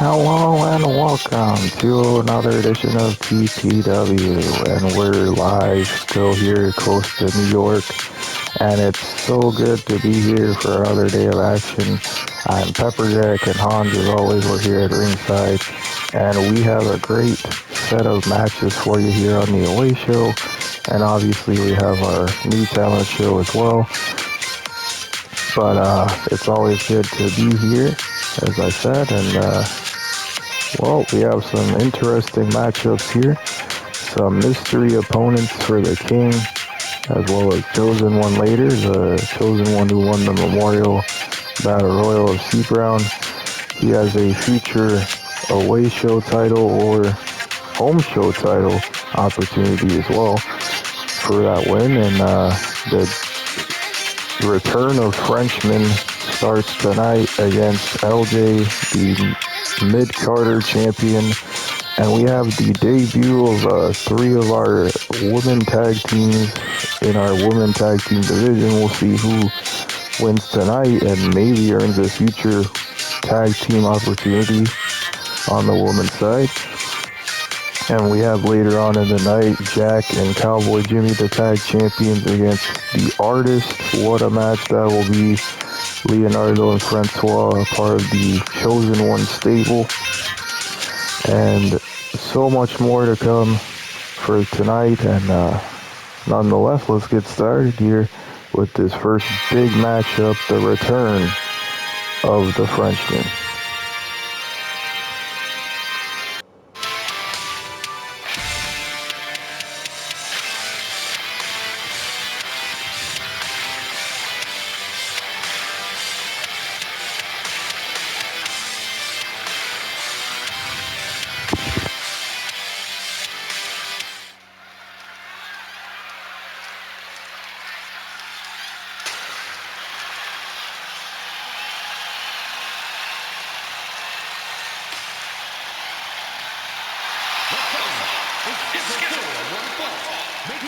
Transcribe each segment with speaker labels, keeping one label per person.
Speaker 1: Hello and welcome to another edition of TPW, and we're live still here close to New York, and it's so good to be here for another day of action. I'm Pepperjack, and Hans, as always, we're here at ringside, and we have a great set of matches for you here on the Awayshow, and obviously we have our new talent show as well. But it's always good to be here, as I said, and well, we have some interesting matchups here. Some mystery opponents for the King, as well as Chosen One later, the Chosen One who won the Memorial Battle Royal of C. Brown. He has a future away show title or home show title opportunity as well for that win. And the return of Frenchman starts tonight against LJ, the mid-Carter champion, and we have the debut of three of our women tag teams in our women tag team division. We'll see who wins tonight and maybe earns a future tag team opportunity on the women's side. And we have later on in the night Jack and Cowboy Jimmy, the tag champions, against the Artist. What a match that will be. Leonardo and Francois are part of the Chosen One stable. And so much more to come for tonight. And nonetheless, let's get started here with this first big matchup, the return of the Frenchman.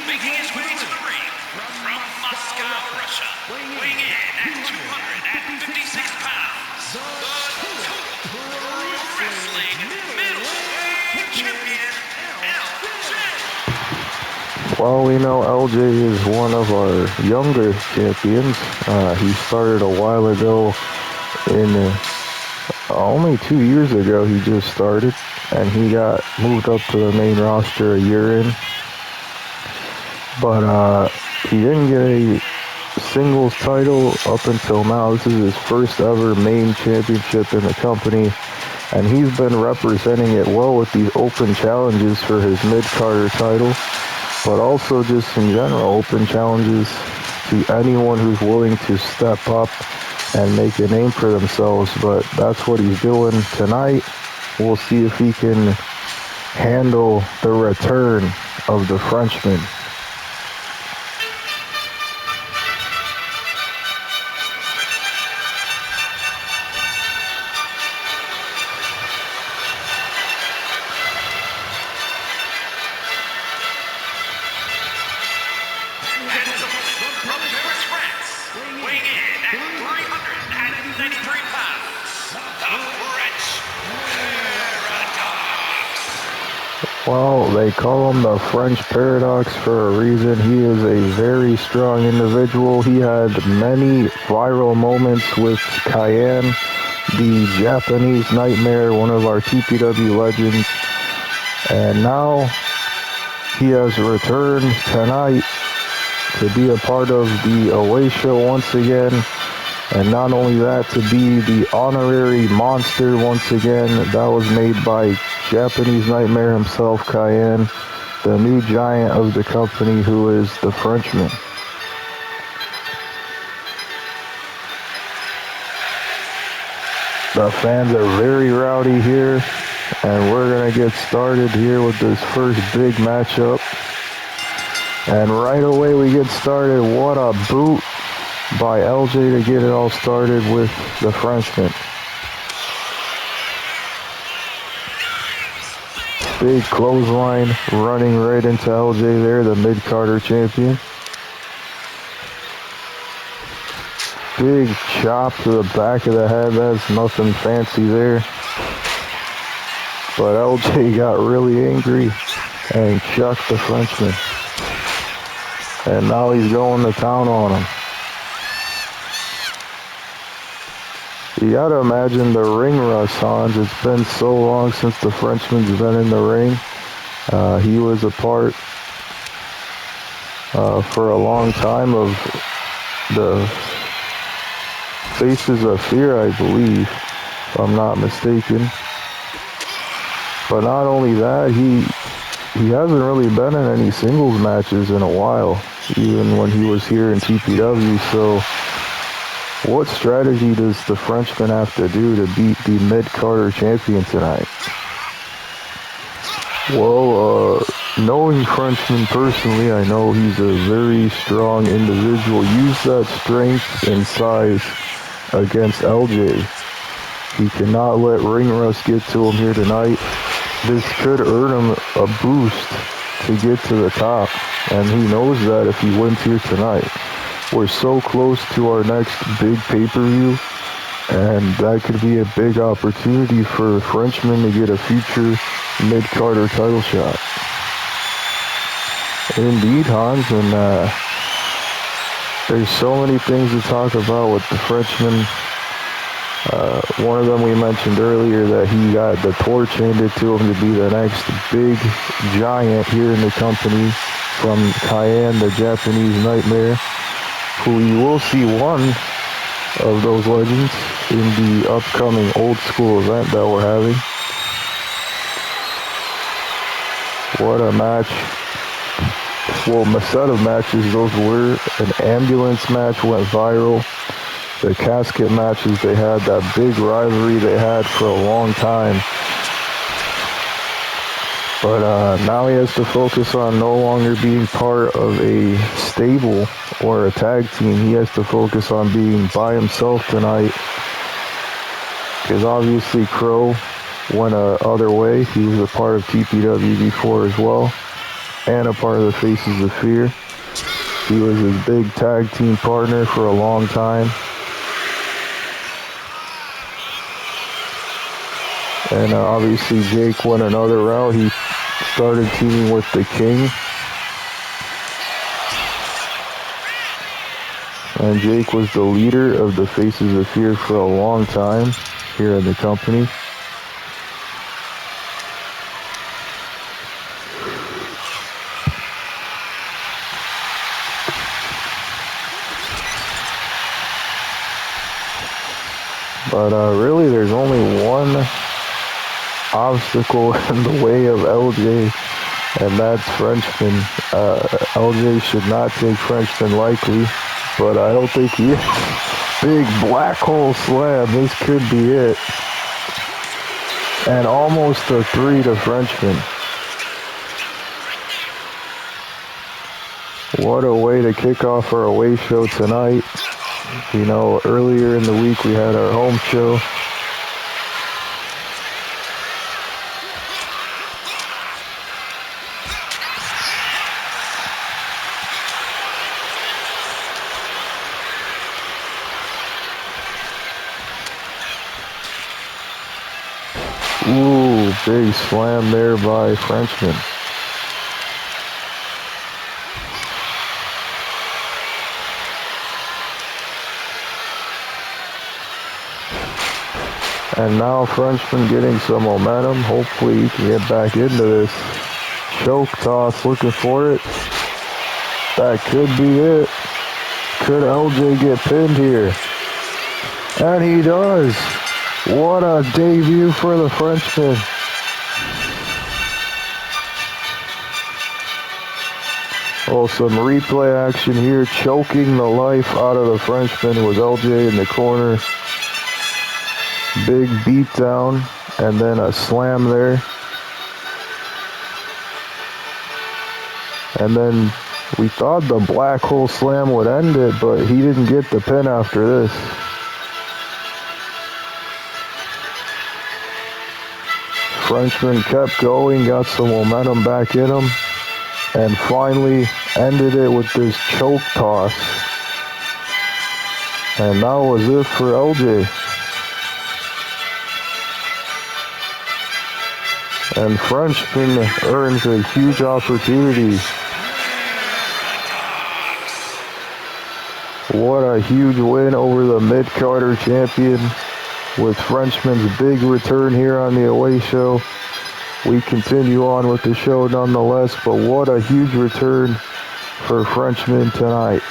Speaker 2: Making his way to the ring from Moscow, Russia, weighing in at 256 pounds, the Total Pro Wrestling Middleweight Champion, LJ.
Speaker 1: Well, we know LJ is one of our younger champions. He started a while ago only 2 years ago he just started, and he got moved up to the main roster a year in. But he didn't get a singles title up until now. This is his first ever main championship in the company, and he's been representing it well with these open challenges for his mid-Carter title, but also just in general open challenges to anyone who's willing to step up and make a name for themselves. But that's what he's doing tonight. We'll see if he can handle the return of the Frenchman. Well, they call him the French Paradox for a reason. He is a very strong individual. He had many viral moments with Cayenne, the Japanese Nightmare, one of our TPW legends. And now he has returned tonight to be a part of the Awayshow once again. And not only that, to be the honorary monster once again. That was made by Japanese Nightmare himself, Cayenne, the new giant of the company, who is the Frenchman. The fans are very rowdy here, and we're going to get started here with this first big matchup. And right away we get started. What a boot by LJ to get it all started with the Frenchman. Big clothesline running right into LJ there, the mid-Carter champion. Big chop to the back of the head. That's nothing fancy there. But LJ got really angry and chucked the Frenchman. And now he's going to town on him. You gotta imagine the ring rust, Hans. It's been so long since the Frenchman's been in the ring. He was a part for a long time of the Faces of Fear, I believe, if I'm not mistaken. But not only that, he hasn't really been in any singles matches in a while, even when he was here in TPW. So what strategy does the Frenchman have to do to beat the mid-Carter champion tonight? Well, knowing Frenchman personally, I know he's a very strong individual. Use that strength and size against LJ. He cannot let ring rust get to him here tonight. This could earn him a boost to get to the top, and he knows that if he wins here tonight. We're so close to our next big pay-per-view, and that could be a big opportunity for Frenchman to get a future mid-Carter title shot. Indeed, Hans, and there's so many things to talk about with the Frenchman. One of them we mentioned earlier, that he got the torch handed to him to be the next big giant here in the company from Cayenne, the Japanese Nightmare, who you will see one of those legends in the upcoming old school event that we're having. What a match. Well, a set of matches those were. An ambulance match went viral. The casket matches they had, that big rivalry they had for a long time. But now he has to focus on no longer being part of a stable or a tag team. He has to focus on being by himself tonight. Because obviously Crow went a other way. He was a part of TPW before as well, and a part of the Faces of Fear. He was his big tag team partner for a long time. And obviously Jake went another route. He started teaming with the King. And Jake was the leader of the Faces of Fear for a long time here in the company. But really, there's only one obstacle in the way of LJ, and that's Frenchman. LJ should not take Frenchman lightly, but I don't think he is. Big black hole slam. This could be it. And almost a 3 to Frenchman. What a way to kick off our away show tonight. You know, earlier in the week we had our home show. Ooh, big slam there by Frenchman. And now Frenchman getting some momentum. Hopefully he can get back into this. Choke toss, looking for it. That could be it. Could LJ get pinned here? And he does. What a debut for the Frenchman. Oh, some replay action here. Choking the life out of the Frenchman with LJ in the corner. Big beat down, and then a slam there. And then we thought the black hole slam would end it, but he didn't get the pin after this. Frenchman kept going, got some momentum back in him, and finally ended it with this choke toss. And that was it for LJ. And Frenchman earns a huge opportunity. What a huge win over the mid-Carter champion with Frenchman's big return here on the Awayshow. We continue on with the show nonetheless, but what a huge return for Frenchman tonight.